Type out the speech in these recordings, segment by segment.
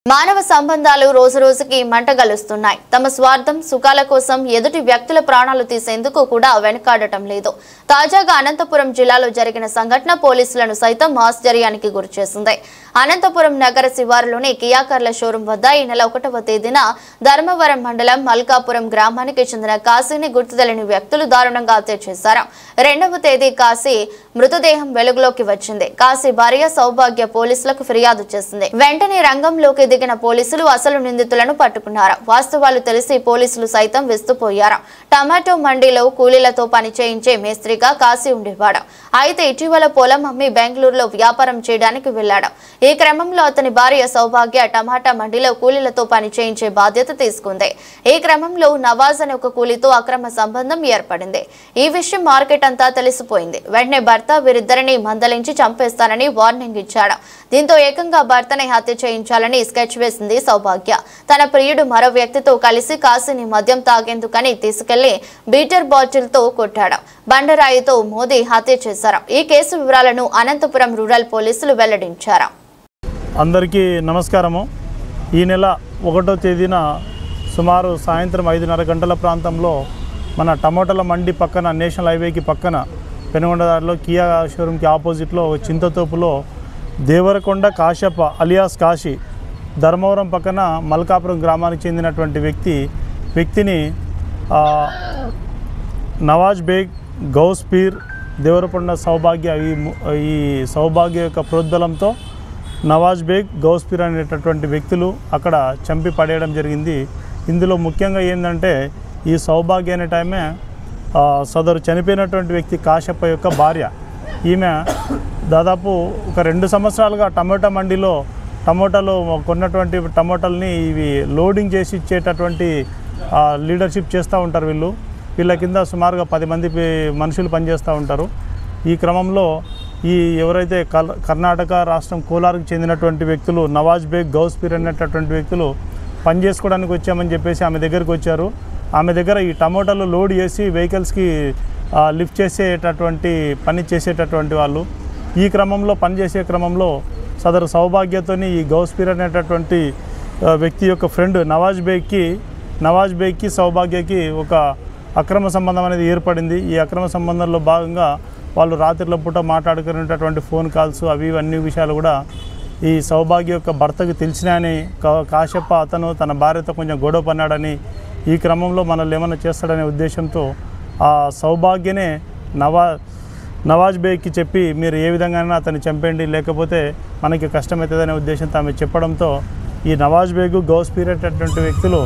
మానవ సంబంధాలు రోజురోజుకి మంటగలుస్తున్నాయి. తమ స్వార్థం సుఖాల కోసం ఎదుటి వ్యక్తుల ప్రాణాలు తీసేందుకు కూడా వెనకాడటం లేదు. తాజాగా అనంతపురం జిల్లాలో జరిగిన సంఘటన పోలీసులను సైతం ఆశ్చర్యానికి గురిచేసింది. అనంతపురం నగర శివారులోని కియా కార్ల షోరూం వద్ద ఈ నెల 1వ తేదీన ధర్మవరం మండలం మల్కాపురం గ్రామానికి చెందిన కాశీని గుర్తుతెలియని వ్యక్తులు దారుణంగా హత్య చేశారు. 2వ తేదీ కాశీ మృతదేహం వెలుగులోకి వచ్చింది. కాశీ భార్య సౌభాగ్య పోలీసులకు ఫిర్యాదు చేసింది. వెంటనే రంగంలోకి దిగిన పోలీసులు అసలు నిందితులను పట్టుకున్నారు. వాస్తవాలు తెలిసి పోలీసులు సైతం విస్తుపోయారు. టమాటో మండీలో కూలీలతో పని చేయించే మేస్త్రిగా కాశీ ఉండేవాడు. అయితే ఇటీవల పొలం అమ్మి బెంగళూరులో వ్యాపారం చేయడానికి వెళ్లాడు. ఈ క్రమంలో అతని భార్య సౌభాగ్య టమాటా మండీలో కూలీలతో పని చేయించే బాధ్యత తీసుకుంది. ఈ క్రమంలో నవాజ్ అనే ఒక కూలీతో అక్రమ సంబంధం ఏర్పడింది. ఈ విషయం మార్కెట్ అంతా తెలిసిపోయింది. వెంటనే భర్త వీరిద్దరిని మందలించి చంపేస్తానని వార్నింగ్ ఇచ్చాడు. దీంతో ఏకంగా భర్తని హత్య చేయించాలని స్కెచ్ వేసింది సౌభాగ్య. తన ప్రియుడు మరో వ్యక్తితో కలిసి కాశీని మద్యం తాగేందుకని తీసుకెళ్లి బీటర్ బాటిల్ తో కొట్టాడు. బండరాయితో మోదీ హత్య చేశారు. ఈ కేసు వివరాలను అనంతపురం రూరల్ పోలీసులు వెల్లడించారు. అందరికీ నమస్కారము. ఈ నెల 1వ తేదీన సుమారు సాయంత్రం 5:30 గంటల ప్రాంతంలో మన టమోటాల మండి పక్కన నేషనల్ హైవేకి పక్కన పెనుగొండదారిలో కియా షోరూమ్కి ఆపోజిట్లో చింతతోపులో దేవరకొండ కాశ్యప అలియాస్ కాశీ ధర్మవరం పక్కన మల్కాపురం గ్రామానికి చెందినటువంటి వ్యక్తిని నవాజ్ బేగ్, గౌస్ పీర్, దేవరకొండ సౌభాగ్య ఈ సౌభాగ్య యొక్క ప్రోద్బలంతో నవాజ్ బేగ్, గౌస్ పీర్ అనేటటువంటి వ్యక్తులు అక్కడ చంపి పడేయడం జరిగింది. ఇందులో ముఖ్యంగా ఏంటంటే ఈ సౌభాగ్య అనే టైమే సదరు చనిపోయినటువంటి వ్యక్తి కాశ్యప యొక్క భార్య. ఈమె దాదాపు ఒక 2 సంవత్సరాలుగా టమోటా మండీలో టమోటాలు కొన్నటువంటి టమోటాలని ఇవి లోడింగ్ చేసి ఇచ్చేటటువంటి లీడర్షిప్ చేస్తూ ఉంటారు. వీళ్ళ కింద సుమారుగా 10 మంది మనుషులు పనిచేస్తూ ఉంటారు. ఈ క్రమంలో ఎవరైతే కర్ణాటక రాష్ట్రం కోలార్కి చెందినటువంటి వ్యక్తులు నవాజ్ బేగ్, గౌస్ పీర్ అనేటటువంటి వ్యక్తులు పని చేసుకోవడానికి వచ్చామని చెప్పేసి ఆమె దగ్గరికి వచ్చారు. ఆమె దగ్గర ఈ టమోటాలు లోడ్ చేసి వెహికల్స్కి లిఫ్ట్ చేసేటటువంటి పని చేసేటటువంటి వాళ్ళు. ఈ క్రమంలో పనిచేసే క్రమంలో సదరు సౌభాగ్యతోని ఈ గౌస్ పీర్ అనేటటువంటి వ్యక్తి యొక్క ఫ్రెండ్ నవాజ్ బేగ్కి సౌభాగ్యకి ఒక అక్రమ సంబంధం అనేది ఏర్పడింది. ఈ అక్రమ సంబంధంలో భాగంగా వాళ్ళు రాత్రిలో పూట మాట్లాడుకునేటటువంటి ఫోన్ కాల్స్ అన్ని విషయాలు కూడా ఈ సౌభాగ్య యొక్క భర్తకు తెలిసినాయని కాశ్యప అతను తన భార్యతో కొంచెం గొడవ పన్నాడని, ఈ క్రమంలో మనల్ని ఏమైనా చేస్తాడనే ఉద్దేశంతో ఆ సౌభాగ్యనే నవాజ్ బేగ్కి చెప్పి మీరు ఏ విధంగానైనా అతన్ని చంపండి, లేకపోతే మనకి కష్టమవుతుందనే ఉద్దేశంతో ఆమె చెప్పడంతో ఈ నవాజ్ బేగ్, గౌస్ పీర్ అనేటటువంటి వ్యక్తులు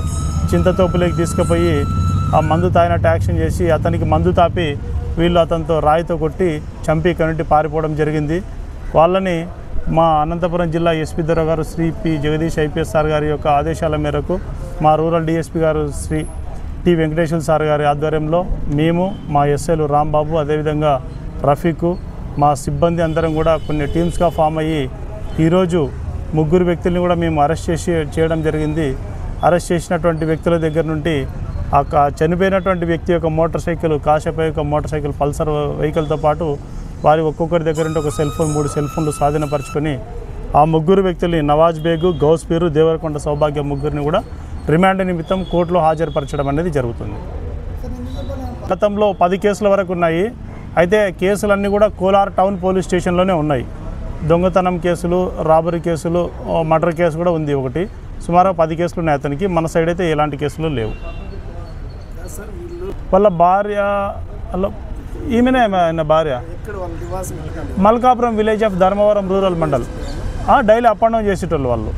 చింతతోపులోకి తీసుకుపోయి ఆ మందు తాగినట్టు యాక్షన్ చేసి అతనికి మందు తాపి వీళ్ళు అతనితో రాయితో కొట్టి చంపి ఇక్కడి నుండి పారిపోవడం జరిగింది. వాళ్ళని మా అనంతపురం జిల్లా ఎస్పీ దొర గారు Shri P Jagadish IPS sir గారి యొక్క ఆదేశాల మేరకు మా రూరల్ డిఎస్పీ గారు శ్రీ టి వెంకటేశ్వర సార్ గారి ఆధ్వర్యంలో మేము, మా ఎస్ఐలు రాంబాబు, అదేవిధంగా రఫీకు, మా సిబ్బంది అందరం కూడా కొన్ని టీమ్స్గా ఫామ్ అయ్యి ఈరోజు 3 వ్యక్తుల్ని కూడా మేము అరెస్ట్ చేయడం జరిగింది. అరెస్ట్ చేసినటువంటి వ్యక్తుల దగ్గర నుండి ఆ చనిపోయినటువంటి వ్యక్తి యొక్క మోటార్ సైకిల్, కాశ్యప యొక్క మోటార్ సైకిల్ పల్సర్ వెహికల్తో పాటు వారి ఒక్కొక్కరి దగ్గర నుండి ఒక సెల్ ఫోన్, 3 సెల్ ఫోన్లు స్వాధీనపరుచుకొని ఆ 3 వ్యక్తుల్ని నవాజ్ బేగ్, గౌస్ పీరు, దేవరకొండ సౌభాగ్య 3ని కూడా రిమాండ్ నిమిత్తం కోర్టులో హాజరుపరచడం అనేది జరుగుతుంది. గతంలో 10 కేసుల వరకు ఉన్నాయి. అయితే కేసులన్నీ కూడా కోలార్ టౌన్ పోలీస్ స్టేషన్లోనే ఉన్నాయి. దొంగతనం కేసులు, రాబరీ కేసులు, మర్డర్ కేసు కూడా ఉంది ఒకటి. సుమారు 10 కేసులు ఉన్నాయి అతనికి. మన సైడ్ అయితే ఎలాంటి కేసులు లేవు. వాళ్ళ భార్య ఈమెనే ఆయన భార్య Malkapuram village of Dharmavaram rural mandal. Daily up and down చేసేటోళ్ళు వాళ్ళు.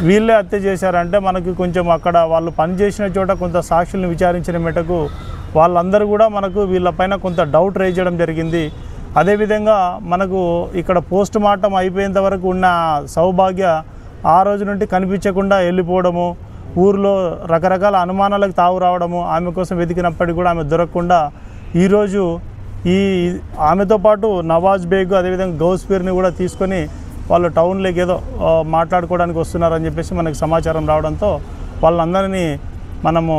వీళ్ళే హత్య చేశారంటే మనకి కొంచెం అక్కడ వాళ్ళు పనిచేసిన చోట కొంత సాక్షుల్ని విచారించిన మెటకు వాళ్ళందరూ కూడా మనకు వీళ్ళపైన కొంత డౌట్ రేజ్ చేయడం జరిగింది. అదేవిధంగా మనకు ఇక్కడ పోస్ట్ మార్టం అయిపోయేంత వరకు ఉన్న సౌభాగ్య ఆ రోజు నుండి కనిపించకుండా వెళ్ళిపోవడము, ఊరిలో రకరకాల అనుమానాలకు తావు రావడము, ఆమె కోసం వెతికినప్పటికీ కూడా ఆమె దొరకకుండా ఈరోజు ఆమెతో పాటు నవాజ్ బేగ్, అదేవిధంగా గౌస్ పీర్ని కూడా తీసుకొని వాళ్ళు టౌన్లోకి ఏదో మాట్లాడుకోవడానికి వస్తున్నారని చెప్పేసి మనకు సమాచారం రావడంతో వాళ్ళందరినీ మనము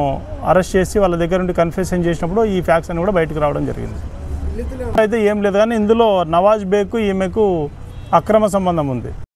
అరెస్ట్ చేసి వాళ్ళ దగ్గర నుండి కన్ఫెషన్ చేసినప్పుడు ఈ ఫ్యాక్ట్స్ అని కూడా బయటకు రావడం జరిగింది. అయితే ఏం లేదు, కానీ ఇందులో నవాజ్ బేగ్కు ఈమెకు అక్రమ సంబంధం ఉంది.